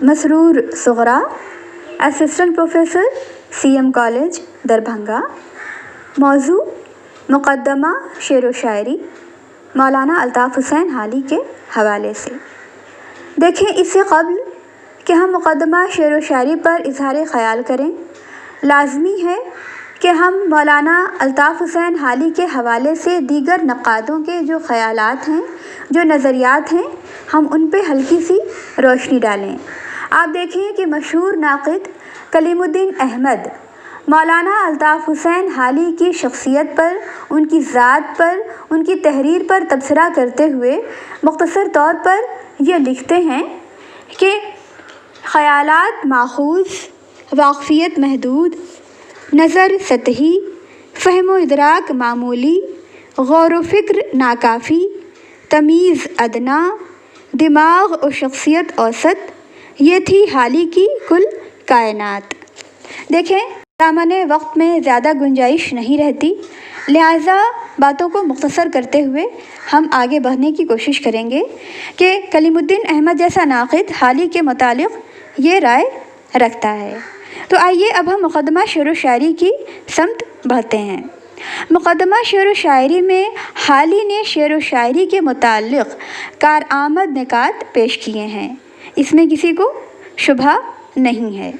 مسرور Sughra, assistant professor CM college Darbhanga. موضوع مقدمہ شعر و شاعری مولانا الطاف حسین حالی کے حوالے سے۔ دیکھیں، اس سے قبل کہ ہم مقدمہ شعر و شاعری پر اظہار خیال کریں، لازمی ہے کہ ہم مولانا الطاف حسین حالی کے حوالے سے دیگر نقادوں کے جو خیالات ہیں، جو نظریات ہیں، ہم ان پہ ہلکی سی روشنی ڈالیں۔ آپ دیکھیں کہ مشہور ناقد کلیم الدین احمد مولانا الطاف حسین حالی کی شخصیت پر، ان کی ذات پر، ان کی تحریر پر تبصرہ کرتے ہوئے مختصر طور پر یہ لکھتے ہیں کہ خیالات ماخوذ، واقفیت محدود، نظر سطحی، فہم و ادراک معمولی، غور و فکر ناکافی، تمیز ادنا، دماغ و شخصیت اوسط، یہ تھی حالی کی کل کائنات۔ دیکھیں، دامن وقت میں زیادہ گنجائش نہیں رہتی، لہٰذا باتوں کو مختصر کرتے ہوئے ہم آگے بڑھنے کی کوشش کریں گے کہ کلیم الدین احمد جیسا ناقد حالی کے متعلق یہ رائے رکھتا ہے۔ تو آئیے اب ہم مقدمہ شعر و شاعری کی سمت بڑھتے ہیں۔ مقدمہ شعر و شاعری میں حالی نے شعر و شاعری کے متعلق کارآمد نکات پیش کیے ہیں، اس میں کسی کو شبہ نہیں ہے۔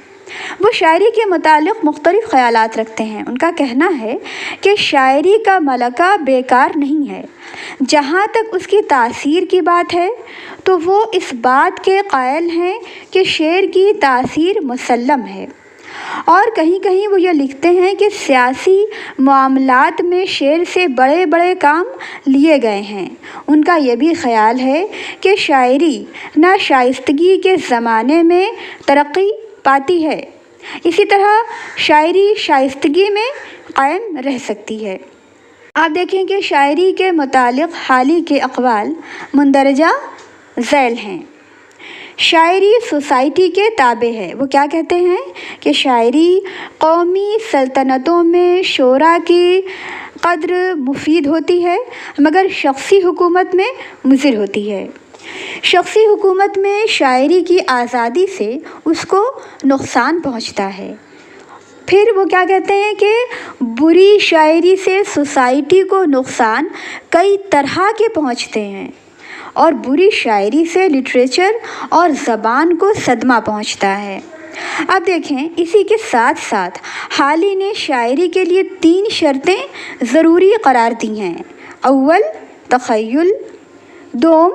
وہ شاعری کے متعلق مختلف خیالات رکھتے ہیں۔ ان کا کہنا ہے کہ شاعری کا ملکہ بیکار نہیں ہے۔ جہاں تک اس کی تاثیر کی بات ہے تو وہ اس بات کے قائل ہیں کہ شعر کی تاثیر مسلم ہے، اور کہیں کہیں وہ یہ لکھتے ہیں کہ سیاسی معاملات میں شعر سے بڑے بڑے کام لیے گئے ہیں۔ ان کا یہ بھی خیال ہے کہ شاعری نہ شائستگی کے زمانے میں ترقی پاتی ہے، اسی طرح شاعری شائستگی میں قائم رہ سکتی ہے۔ آپ دیکھیں کہ شاعری کے متعلق حالی کے اقوال مندرجہ ذیل ہیں۔ شاعری سوسائٹی کے تابع ہے۔ وہ کیا کہتے ہیں کہ شاعری قومی سلطنتوں میں شورا کی قدر مفید ہوتی ہے، مگر شخصی حکومت میں مضر ہوتی ہے۔ شخصی حکومت میں شاعری کی آزادی سے اس کو نقصان پہنچتا ہے۔ پھر وہ کیا کہتے ہیں کہ بری شاعری سے سوسائٹی کو نقصان کئی طرح کے پہنچتے ہیں، اور بری شاعری سے لٹریچر اور زبان کو صدمہ پہنچتا ہے۔ اب دیکھیں، اسی کے ساتھ ساتھ حالی نے شاعری کے لیے 3 شرطیں ضروری قرار دی ہیں۔ اول تخیل، دوم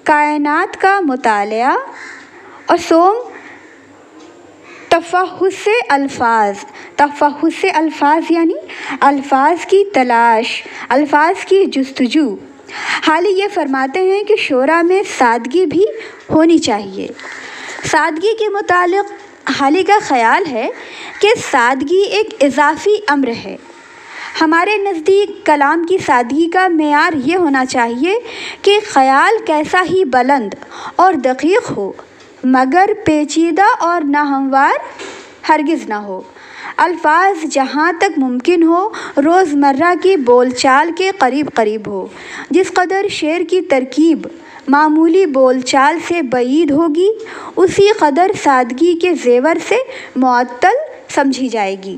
کائنات کا مطالعہ، اور سوم تفحص الفاظ۔ تفحص الفاظ یعنی الفاظ کی تلاش، الفاظ کی جستجو۔ حالی یہ فرماتے ہیں کہ شعرا میں سادگی بھی ہونی چاہیے۔ سادگی کے متعلق حالی کا خیال ہے کہ سادگی ایک اضافی امر ہے۔ ہمارے نزدیک کلام کی سادگی کا معیار یہ ہونا چاہیے کہ خیال کیسا ہی بلند اور دقیق ہو، مگر پیچیدہ اور ناہموار ہرگز نہ ہو۔ الفاظ جہاں تک ممکن ہو روزمرہ کی بول چال کے قریب قریب ہو۔ جس قدر شعر کی ترکیب معمولی بول چال سے بعید ہوگی، اسی قدر سادگی کے زیور سے معطل سمجھی جائے گی۔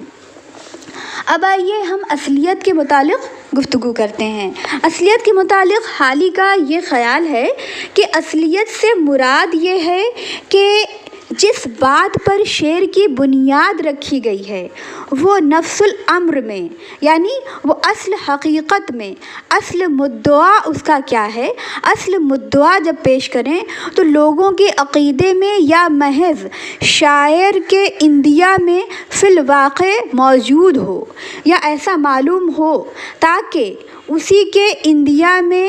اب آئیے ہم اصلیت کے متعلق گفتگو کرتے ہیں۔ اصلیت کے متعلق حالی کا یہ خیال ہے کہ اصلیت سے مراد یہ ہے کہ جس بات پر شعر کی بنیاد رکھی گئی ہے وہ نفس الامر میں، یعنی وہ اصل حقیقت میں، اصل مدعا اس کا کیا ہے، اصل مدعا جب پیش کریں تو لوگوں کے عقیدے میں یا محض شاعر کے اندیہ میں فی الواقع موجود ہو، یا ایسا معلوم ہو تاکہ اسی کے اندیہ میں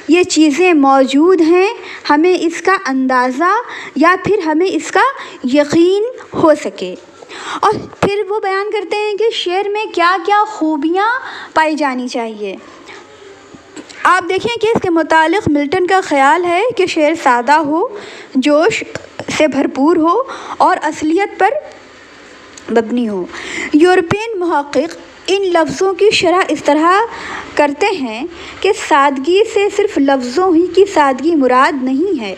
یہ چیزیں موجود ہیں، ہمیں اس کا اندازہ یا پھر ہمیں اس کا یقین ہو سکے۔ اور پھر وہ بیان کرتے ہیں کہ شعر میں کیا کیا خوبیاں پائی جانی چاہیے۔ آپ دیکھیں کہ اس کے متعلق ملٹن کا خیال ہے کہ شعر سادہ ہو، جوش سے بھرپور ہو اور اصلیت پر مبنی ہو۔ یورپین محقق ان لفظوں کی شرح اس طرح کرتے ہیں کہ سادگی سے صرف لفظوں ہی کی سادگی مراد نہیں ہے،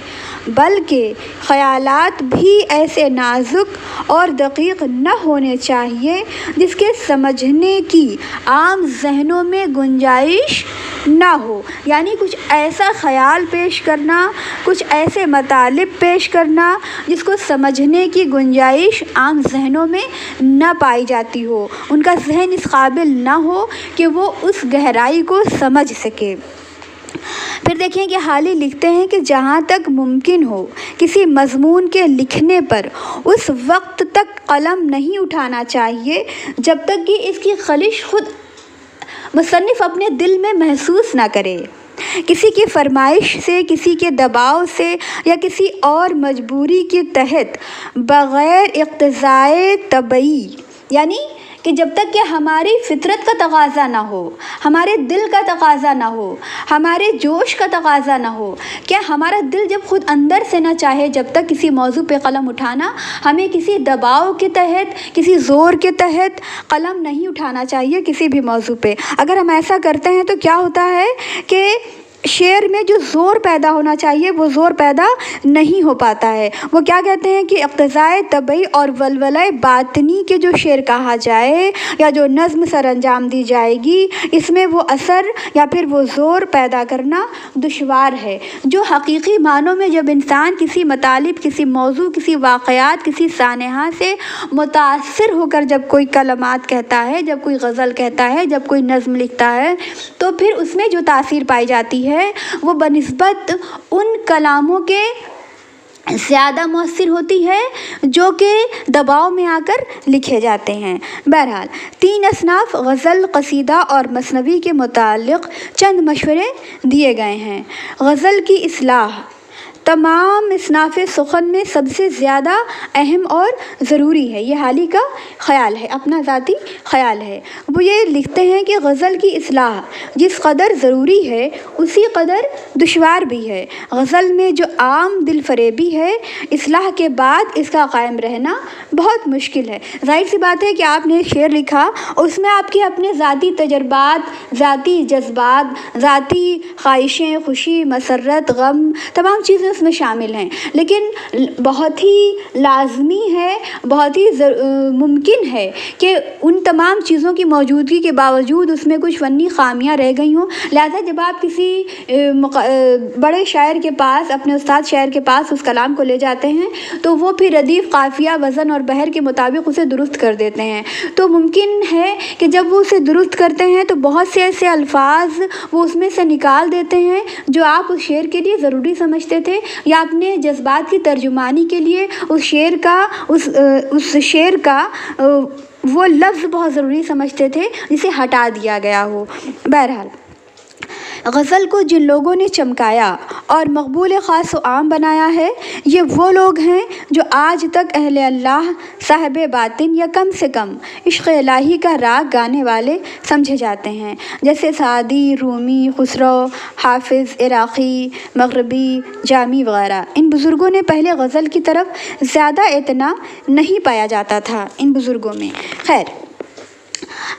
بلکہ خیالات بھی ایسے نازک اور دقیق نہ ہونے چاہیے جس کے سمجھنے کی عام ذہنوں میں گنجائش نہ ہو۔ یعنی کچھ ایسا خیال پیش کرنا، کچھ ایسے مطالب پیش کرنا جس کو سمجھنے کی گنجائش عام ذہنوں میں نہ پائی جاتی ہو، ان کا ذہن اس قابل نہ ہو کہ وہ اس گہرائی کو سمجھ سکے۔ پھر دیکھیں کہ حالی لکھتے ہیں کہ جہاں تک ممکن ہو کسی مضمون کے لکھنے پر اس وقت تک قلم نہیں اٹھانا چاہیے جب تک کہ اس کی خلش خود مصنف اپنے دل میں محسوس نہ کرے۔ کسی کی فرمائش سے، کسی کے دباؤ سے یا کسی اور مجبوری کے تحت بغیر اقتضائے طبعی، یعنی کہ جب تک کہ ہماری فطرت کا تقاضا نہ ہو، ہمارے دل کا تقاضا نہ ہو، ہمارے جوش کا تقاضا نہ ہو، کہ ہمارا دل جب خود اندر سے نہ چاہے، جب تک کسی موضوع پہ قلم اٹھانا ہمیں کسی دباؤ کے تحت، کسی زور کے تحت قلم نہیں اٹھانا چاہیے کسی بھی موضوع پہ۔ اگر ہم ایسا کرتے ہیں تو کیا ہوتا ہے کہ شعر میں جو زور پیدا ہونا چاہیے وہ زور پیدا نہیں ہو پاتا ہے۔ وہ کیا کہتے ہیں کہ اقتضائے طبعی اور ولولہ باطنی کے جو شعر کہا جائے یا جو نظم سر انجام دی جائے گی، اس میں وہ اثر یا پھر وہ زور پیدا کرنا دشوار ہے۔ جو حقیقی معنوں میں جب انسان کسی مطالب، کسی موضوع، کسی واقعات، کسی سانحہ سے متاثر ہو کر جب کوئی کلمات کہتا ہے، جب کوئی غزل کہتا ہے، جب کوئی نظم لکھتا ہے، تو پھر اس میں جو تاثیر پائی جاتی ہے وہ بنسبت ان کلاموں کے زیادہ مؤثر ہوتی ہے جو کہ دباؤ میں آ کر لکھے جاتے ہیں۔ بہرحال 3 اصناف غزل، قصیدہ اور مثنوی کے متعلق چند مشورے دیے گئے ہیں۔ غزل کی اصلاح تمام اصناف سخن میں سب سے زیادہ اہم اور ضروری ہے۔ یہ حالی کا خیال ہے، اپنا ذاتی خیال ہے۔ وہ یہ لکھتے ہیں کہ غزل کی اصلاح جس قدر ضروری ہے اسی قدر دشوار بھی ہے۔ غزل میں جو عام دل فریبی ہے، اصلاح کے بعد اس کا قائم رہنا بہت مشکل ہے۔ ظاہر سی بات ہے کہ آپ نے شعر لکھا اور اس میں آپ کے اپنے ذاتی تجربات، ذاتی جذبات، ذاتی خواہشیں، خوشی، مسرت، غم، تمام چیزیں اس میں شامل ہیں، لیکن بہت ہی لازمی ہے، بہت ہی ممکن ہے کہ ان تمام چیزوں کی موجودگی کے باوجود اس میں کچھ فنی خامیاں رہ گئی ہوں۔ لہذا جب آپ کسی بڑے شاعر کے پاس، اپنے استاد شاعر کے پاس اس کلام کو لے جاتے ہیں تو وہ پھر ردیف، قافیہ، وزن اور بحر کے مطابق اسے درست کر دیتے ہیں۔ تو ممکن ہے کہ جب وہ اسے درست کرتے ہیں تو بہت سے ایسے الفاظ وہ اس میں سے نکال دیتے ہیں جو آپ اس شعر کے لیے ضروری سمجھتے تھے، یا اپنے جذبات کی ترجمانی کے لیے اس شعر کا وہ لفظ بہت ضروری سمجھتے تھے جسے ہٹا دیا گیا ہو۔ بہرحال غزل کو جن لوگوں نے چمکایا اور مقبول خاص و عام بنایا ہے، یہ وہ لوگ ہیں جو آج تک اہل اللہ، صاحب باطن یا کم سے کم عشق الہی کا راگ گانے والے سمجھے جاتے ہیں، جیسے سعدی، رومی، خسرو، حافظ، عراقی، مغربی، جامی وغیرہ۔ ان بزرگوں نے پہلے غزل کی طرف زیادہ اعتنا نہیں پایا جاتا تھا ان بزرگوں میں۔ خیر،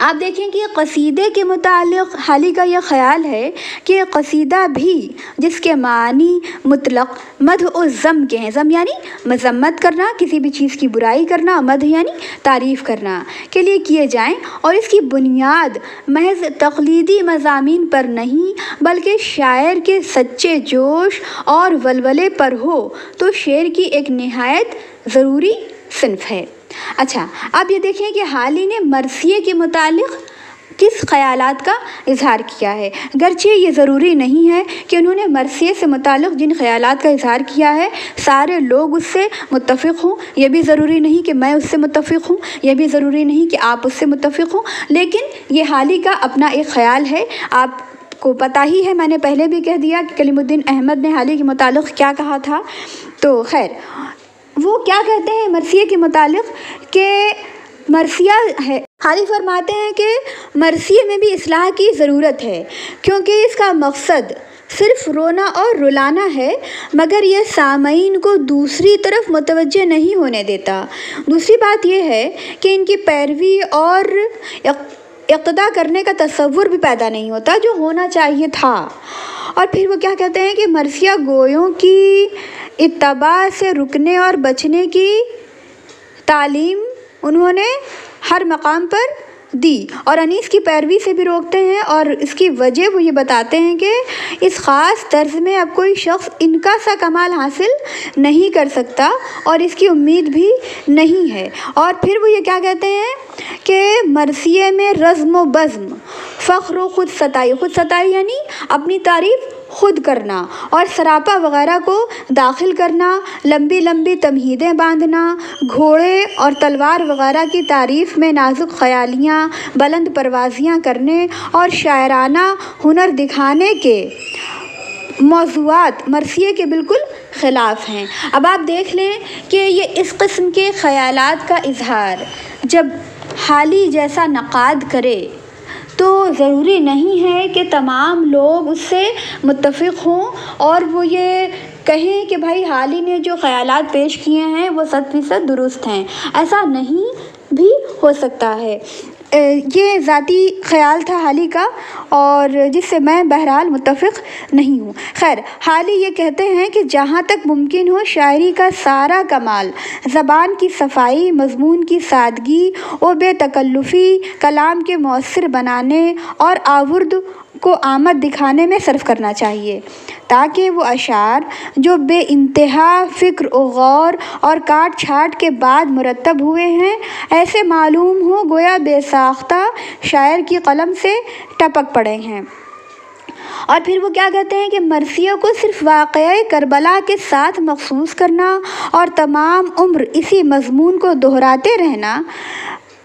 آپ دیکھیں کہ قصیدے کے متعلق حالی کا یہ خیال ہے کہ قصیدہ بھی جس کے معنی مطلق مدح و ذم کے ہیں، ذم یعنی مذمت کرنا، کسی بھی چیز کی برائی کرنا، مدح یعنی تعریف کرنا کے لیے کیے جائیں، اور اس کی بنیاد محض تقلیدی مضامین پر نہیں بلکہ شاعر کے سچے جوش اور ولولے پر ہو، تو شعر کی ایک نہایت ضروری صنف ہے۔ اچھا، اب یہ دیکھیں کہ حالی نے مرثیے کے متعلق کس خیالات کا اظہار کیا ہے۔ گرچہ یہ ضروری نہیں ہے کہ انہوں نے مرثیے سے متعلق جن خیالات کا اظہار کیا ہے سارے لوگ اس سے متفق ہوں، یہ بھی ضروری نہیں کہ میں اس سے متفق ہوں، یہ بھی ضروری نہیں کہ آپ اس سے متفق ہوں، لیکن یہ حالی کا اپنا ایک خیال ہے۔ آپ کو پتہ ہی ہے، میں نے پہلے بھی کہہ دیا کہ کلیم الدین احمد نے حالی کے متعلق کیا کہا تھا۔ تو خیر، وہ کیا کہتے ہیں مرثیے کے متعلق کہ مرثیہ ہے، حالی فرماتے ہیں کہ مرثیے میں بھی اصلاح کی ضرورت ہے، کیونکہ اس کا مقصد صرف رونا اور رلانا ہے، مگر یہ سامعین کو دوسری طرف متوجہ نہیں ہونے دیتا۔ دوسری بات یہ ہے کہ ان کی پیروی اور اقتدا کرنے کا تصور بھی پیدا نہیں ہوتا جو ہونا چاہیے تھا، اور پھر وہ کیا کہتے ہیں کہ مرثیہ گویوں کی اتباع سے رکنے اور بچنے کی تعلیم انہوں نے ہر مقام پر دی، اور انیس کی پیروی سے بھی روکتے ہیں، اور اس کی وجہ وہ یہ بتاتے ہیں کہ اس خاص طرز میں اب کوئی شخص ان کا سا کمال حاصل نہیں کر سکتا اور اس کی امید بھی نہیں ہے۔ اور پھر وہ یہ کیا کہتے ہیں کہ مرثیے میں رزم و بزم، فخر و خود ستائی یعنی اپنی تعریف خود کرنا، اور سراپا وغیرہ کو داخل کرنا، لمبی لمبی تمہیدیں باندھنا، گھوڑے اور تلوار وغیرہ کی تعریف میں نازک خیالیاں، بلند پروازیاں کرنے اور شاعرانہ ہنر دکھانے کے موضوعات مرثیے کے بالکل خلاف ہیں۔ اب آپ دیکھ لیں کہ یہ اس قسم کے خیالات کا اظہار جب حالی جیسا نقاد کرے تو ضروری نہیں ہے کہ تمام لوگ اس سے متفق ہوں اور وہ یہ کہیں کہ بھائی حالی نے جو خیالات پیش کیے ہیں وہ 100% درست ہیں، ایسا نہیں بھی ہو سکتا ہے۔ یہ ذاتی خیال تھا حالی کا، اور جس سے میں بہرحال متفق نہیں ہوں۔ خیر، حالی یہ کہتے ہیں کہ جہاں تک ممکن ہو شاعری کا سارا کمال زبان کی صفائی، مضمون کی سادگی و بے تکلفی، کلام کے مؤثر بنانے اور آورد کو آمد دکھانے میں صرف کرنا چاہیے، تاکہ وہ اشعار جو بے انتہا فکر و غور اور کاٹ چھانٹ کے بعد مرتب ہوئے ہیں ایسے معلوم ہو گویا بے ساختہ شاعر کی قلم سے ٹپک پڑے ہیں۔ اور پھر وہ کیا کہتے ہیں کہ مرثیہ کو صرف واقعہ کربلا کے ساتھ مخصوص کرنا اور تمام عمر اسی مضمون کو دہراتے رہنا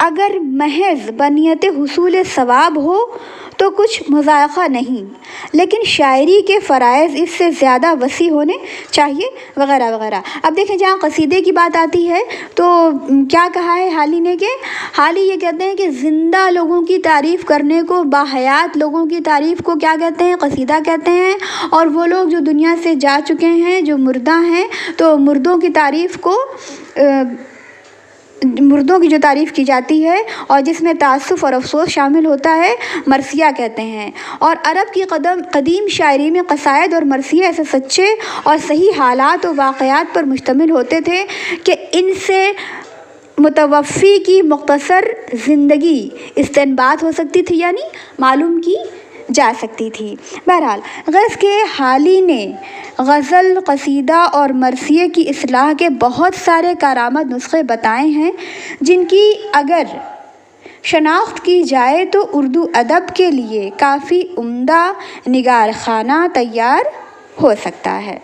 اگر محض بنیت حصول ثواب ہو تو کچھ مضائقہ نہیں، لیکن شاعری کے فرائض اس سے زیادہ وسیع ہونے چاہیے وغیرہ وغیرہ۔ اب دیکھیں جہاں قصیدے کی بات آتی ہے تو کیا کہا ہے حالی نے کہ حالی یہ کہتے ہیں کہ زندہ لوگوں کی تعریف کرنے کو، باحیات لوگوں کی تعریف کو کیا کہتے ہیں؟ قصیدہ کہتے ہیں، اور وہ لوگ جو دنیا سے جا چکے ہیں، جو مردہ ہیں، تو مردوں کی تعریف کو مردوں کی جو تعریف کی جاتی ہے اور جس میں تأسف اور افسوس شامل ہوتا ہے، مرثیہ کہتے ہیں۔ اور عرب کی قدیم شاعری میں قصائد اور مرثیے ایسے سچے اور صحیح حالات و واقعات پر مشتمل ہوتے تھے کہ ان سے متوفی کی مختصر زندگی استنباط ہو سکتی تھی، یعنی معلوم کی جا سکتی تھی۔ بہرحال غرض کہ حالی نے غزل، قصیدہ اور مرثیے کی اصلاح کے بہت سارے کارآمد نسخے بتائے ہیں جن کی اگر شناخت کی جائے تو اردو ادب کے لیے کافی عمدہ نگار خانہ تیار ہو سکتا ہے۔